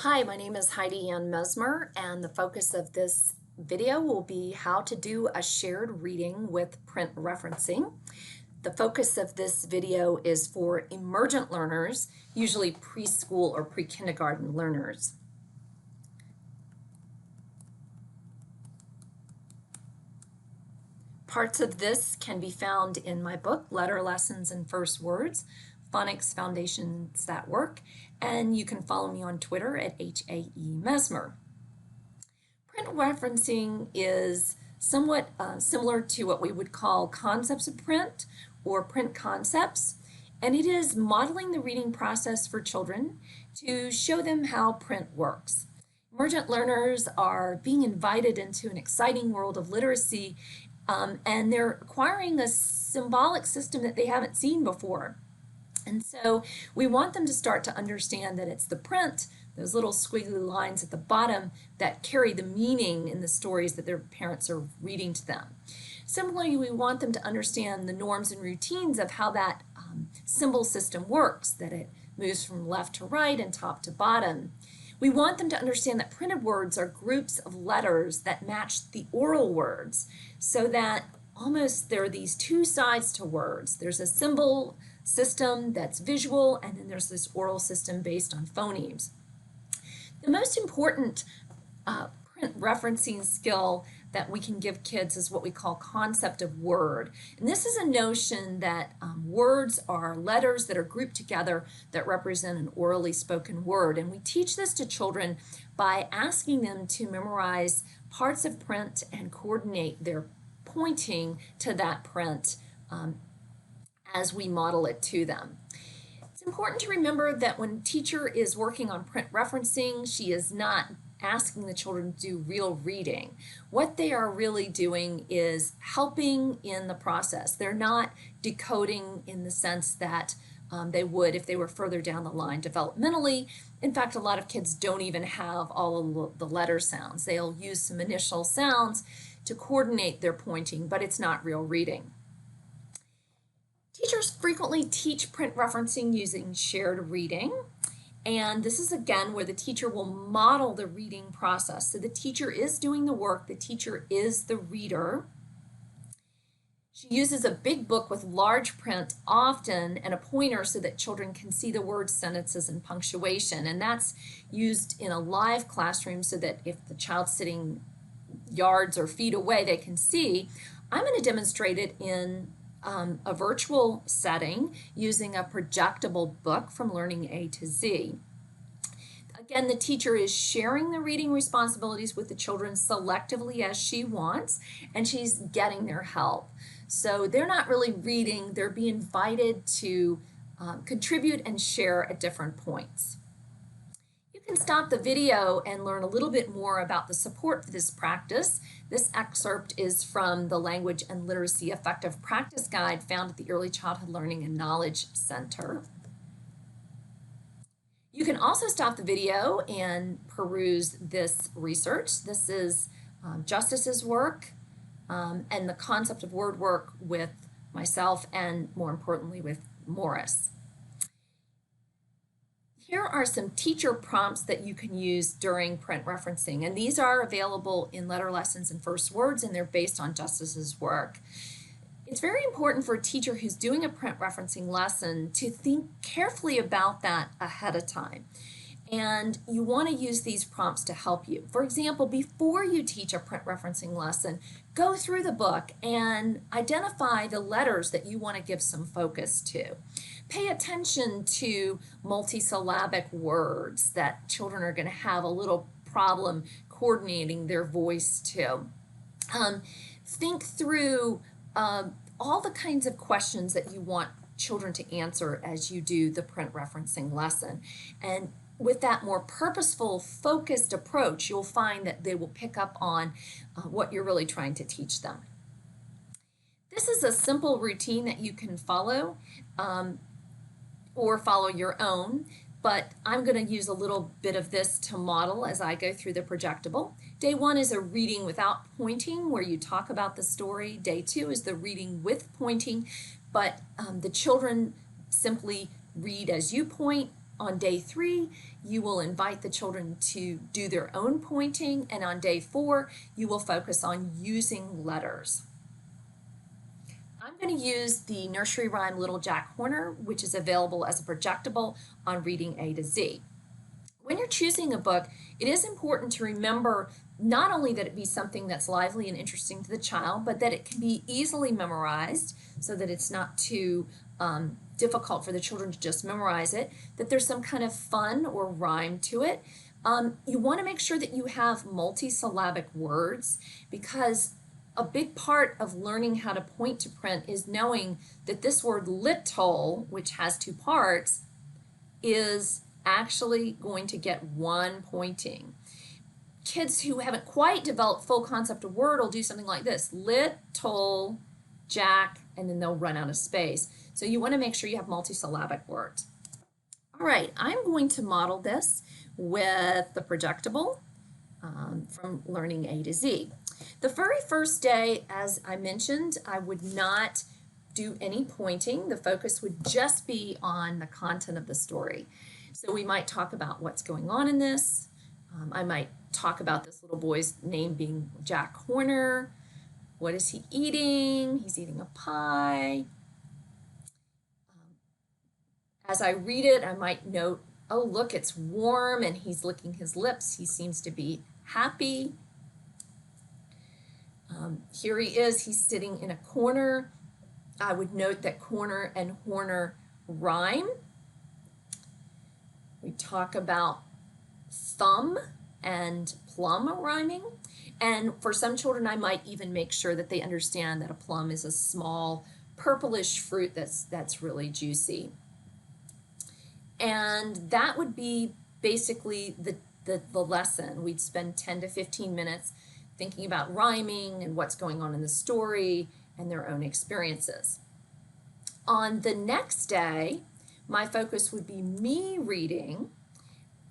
Hi, my name is Heidi and Mesmer, and the focus of this video will be how to do a shared reading with print referencing. The focus of this video is for emergent learners, usually preschool or pre-kindergarten learners. Parts of this can be found in my book, Letter Lessons and First Words, Phonics Foundations That Work, and you can follow me on Twitter at HAE Mesmer. Print referencing is somewhat similar to what we would call concepts of print or print concepts, and it is modeling the reading process for children to show them how print works. Emergent learners are being invited into an exciting world of literacy, and they're acquiring a symbolic system that they haven't seen before. And so we want them to start to understand that it's the print, those little squiggly lines at the bottom, that carry the meaning in the stories that their parents are reading to them. Similarly, we want them to understand the norms and routines of how that symbol system works, that it moves from left to right and top to bottom. We want them to understand that printed words are groups of letters that match the oral words, so that almost there are these two sides to words. There's a symbol system that's visual, and then there's this oral system based on phonemes. The most important print referencing skill that we can give kids is what we call concept of word. And this is a notion that words are letters that are grouped together that represent an orally spoken word. And we teach this to children by asking them to memorize parts of print and coordinate their pointing to that print as we model it to them. It's important to remember that when a teacher is working on print referencing, she is not asking the children to do real reading. What they are really doing is helping in the process. They're not decoding in the sense that they would if they were further down the line developmentally. In fact, a lot of kids don't even have all of the letter sounds. They'll use some initial sounds to coordinate their pointing, but it's not real reading. Teachers frequently teach print referencing using shared reading, and this is again where the teacher will model the reading process. So the teacher is doing the work, the teacher is the reader. She uses a big book with large print often and a pointer so that children can see the words, sentences, and punctuation, and that's used in a live classroom so that if the child's sitting yards or feet away, they can see. I'm going to demonstrate it in a virtual setting using a projectable book from Learning A to Z. Again, the teacher is sharing the reading responsibilities with the children selectively as she wants, and she's getting their help. So they're not really reading, they're being invited to contribute and share at different points. You can stop the video and learn a little bit more about the support for this practice. This excerpt is from the Language and Literacy Effective Practice Guide found at the Early Childhood Learning and Knowledge Center. You can also stop the video and peruse this research. This is Justice's work and the concept of word work with myself and, more importantly, with Morris. Here are some teacher prompts that you can use during print referencing, and these are available in Letter Lessons and First Words, and they're based on Justice's work. It's very important for a teacher who's doing a print referencing lesson to think carefully about that ahead of time. And you want to use these prompts to help you. For example, before you teach a print referencing lesson, go through the book and identify the letters that you want to give some focus to. Pay attention to multisyllabic words that children are going to have a little problem coordinating their voice to. Think through all the kinds of questions that you want children to answer as you do the print referencing lesson. And with that more purposeful, focused approach, you'll find that they will pick up on what you're really trying to teach them. This is a simple routine that you can follow or follow your own, but I'm going to use a little bit of this to model as I go through the projectable. Day 1 is a reading without pointing where you talk about the story. Day 2 is the reading with pointing, but the children simply read as you point On day 3, you will invite the children to do their own pointing, and on day 4, you will focus on using letters. I'm going to use the nursery rhyme Little Jack Horner, which is available as a projectable on Reading A to Z. When you're choosing a book, it is important to remember not only that it be something that's lively and interesting to the child, but that it can be easily memorized so that it's not too difficult for the children to just memorize it, that there's some kind of fun or rhyme to it. You want to make sure that you have multisyllabic words, because a big part of learning how to point to print is knowing that this word little, which has 2 parts, is actually going to get 1 pointing. Kids who haven't quite developed full concept of word will do something like this: little Jack, and then they'll run out of space. So you want to make sure you have multisyllabic words. All right, I'm going to model this with the Projectible from Learning A to Z. The very first day, as I mentioned, I would not do any pointing. The focus would just be on the content of the story. So we might talk about what's going on in this. I might talk about this little boy's name being Jack Horner. What is he eating? He's eating a pie. As I read it, I might note, oh, look, it's warm and he's licking his lips. He seems to be happy. Here he is, he's sitting in a corner. I would note that corner and Horner rhyme. We talk about thumb and plum rhyming. And for some children, I might even make sure that they understand that a plum is a small purplish fruit that's really juicy. And that would be basically the lesson. We'd spend 10 to 15 minutes thinking about rhyming and what's going on in the story and their own experiences. On the next day, my focus would be me reading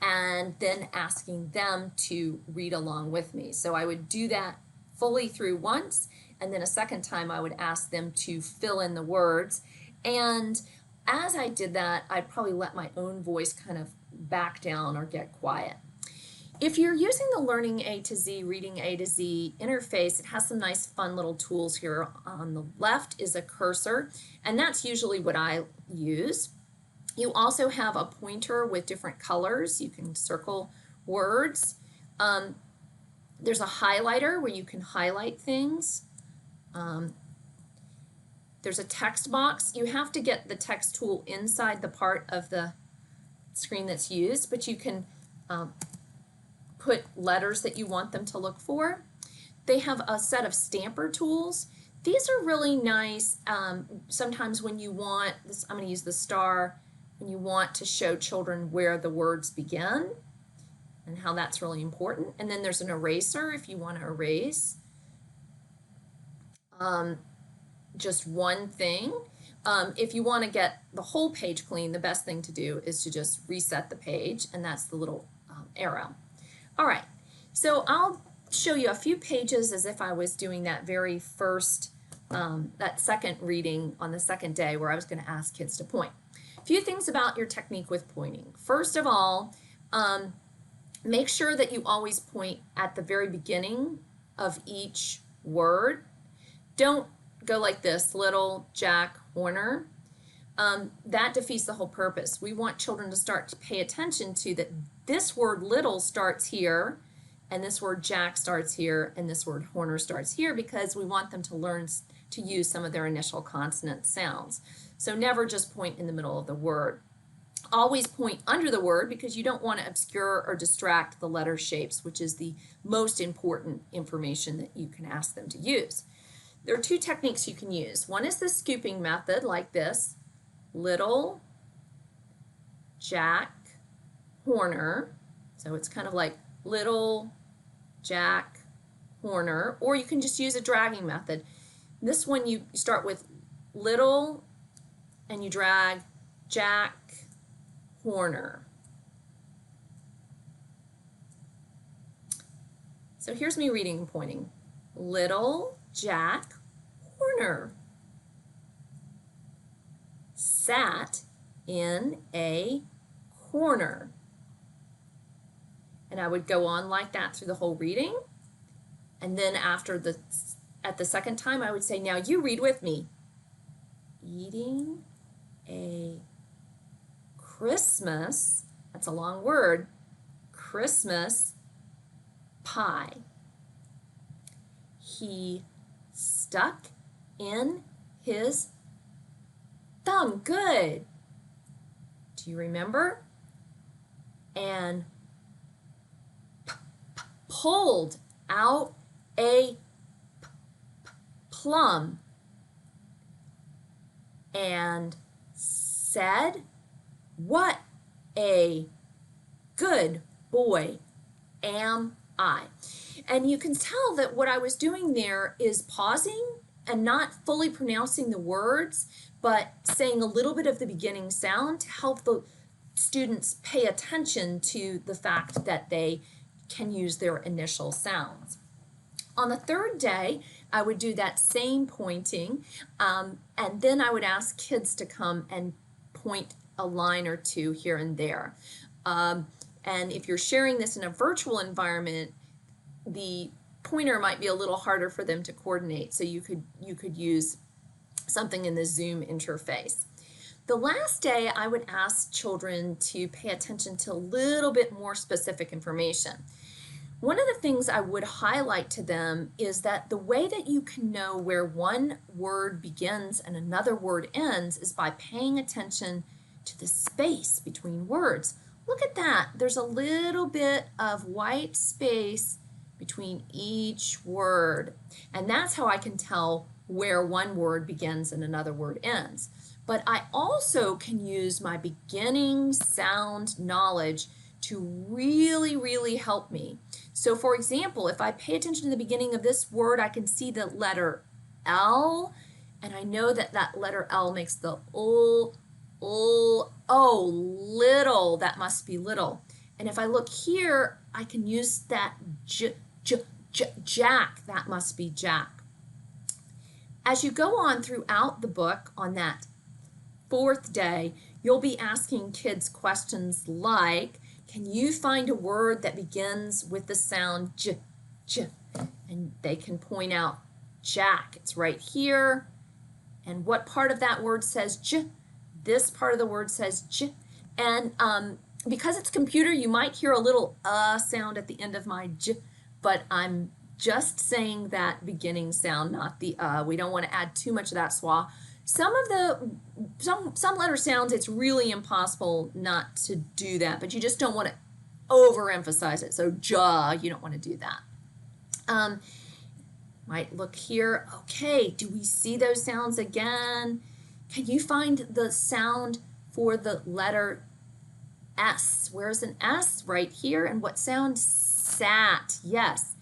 and then asking them to read along with me. So I would do that fully through once, and then a second time I would ask them to fill in the words. And as I did that, I'd probably let my own voice kind of back down or get quiet. If you're using the Learning A to Z, Reading A to Z interface, it has some nice fun little tools here. On the left is a cursor, and that's usually what I use. You also have a pointer with different colors. You can circle words. There's a highlighter where you can highlight things. There's a text box. You have to get the text tool inside the part of the screen that's used, but you can put letters that you want them to look for. They have a set of stamper tools. These are really nice. Sometimes when you want this, I'm going to use the star, when you want to show children where the words begin and how that's really important. And then there's an eraser if you want to erase just one thing. If you want to get the whole page clean, the best thing to do is to just reset the page, and that's the little arrow. All right, so I'll show you a few pages as if I was doing that very first, that second reading on the second day where I was going to ask kids to point. A few things about your technique with pointing. First of all, make sure that you always point at the very beginning of each word. Don't go like this, Little Jack Horner. That defeats the whole purpose. We want children to start to pay attention to that this word little starts here, and this word Jack starts here, and this word Horner starts here, because we want them to learn to use some of their initial consonant sounds. So never just point in the middle of the word. Always point under the word, because you don't want to obscure or distract the letter shapes, which is the most important information that you can ask them to use. There are 2 techniques you can use. One is the scooping method, like this, Little Jack Horner. So it's kind of like Little Jack Horner, or you can just use a dragging method. This one you start with little and you drag Jack Horner. So here's me reading and pointing. Little Jack Horner sat in a corner. And I would go on like that through the whole reading. And then at the second time, I would say, now you read with me. Eating a Christmas, that's a long word, Christmas pie. He stuck in his thumb. Good. Do you remember? And pulled out a plum and said, "What a good boy am I." And you can tell that what I was doing there is pausing and not fully pronouncing the words, but saying a little bit of the beginning sound to help the students pay attention to the fact that they can use their initial sounds. On the third day, I would do that same pointing, and then I would ask kids to come and point a line or two here and there. And if you're sharing this in a virtual environment, the pointer might be a little harder for them to coordinate, so you could use something in the Zoom interface. The last day, I would ask children to pay attention to a little bit more specific information. One of the things I would highlight to them is that the way that you can know where one word begins and another word ends is by paying attention to the space between words. Look at that. There's a little bit of white space between each word, and that's how I can tell where one word begins and another word ends. But I also can use my beginning sound knowledge to really help me. So for example, if I pay attention to the beginning of this word, I can see the letter L, and I know that that letter L makes the oh, little, that must be little. And if I look here, I can use that Jack, that must be Jack. As you go on throughout the book on that fourth day, you'll be asking kids questions like, can you find a word that begins with the sound j? And they can point out Jack. It's right here. And what part of that word says j? This part of the word says j. And because it's computer, you might hear a little sound at the end of my j, but I'm just saying that beginning sound, not the We don't want to add too much of that schwa. Some letter sounds, it's really impossible not to do that, but you just don't want to overemphasize it. So ja, you don't want to do that. Might look here. Okay, do we see those sounds again? Can you find the sound for the letter S? Where's an S? Right here. And what sound? Sat. Yes.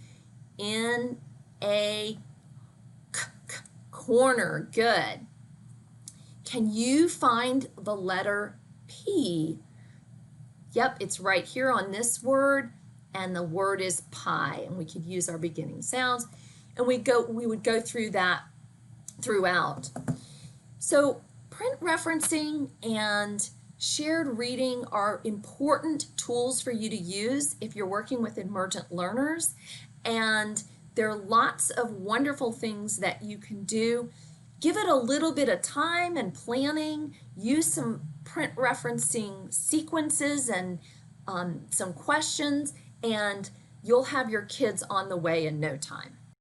In a corner. Good. Can you find the letter P? Yep, it's right here on this word, and the word is pie, and we could use our beginning sounds, and we would go through that throughout. So print referencing and shared reading are important tools for you to use if you're working with emergent learners, and there are lots of wonderful things that you can do. Give it a little bit of time and planning. Use some print referencing sequences and some questions, and you'll have your kids on the way in no time.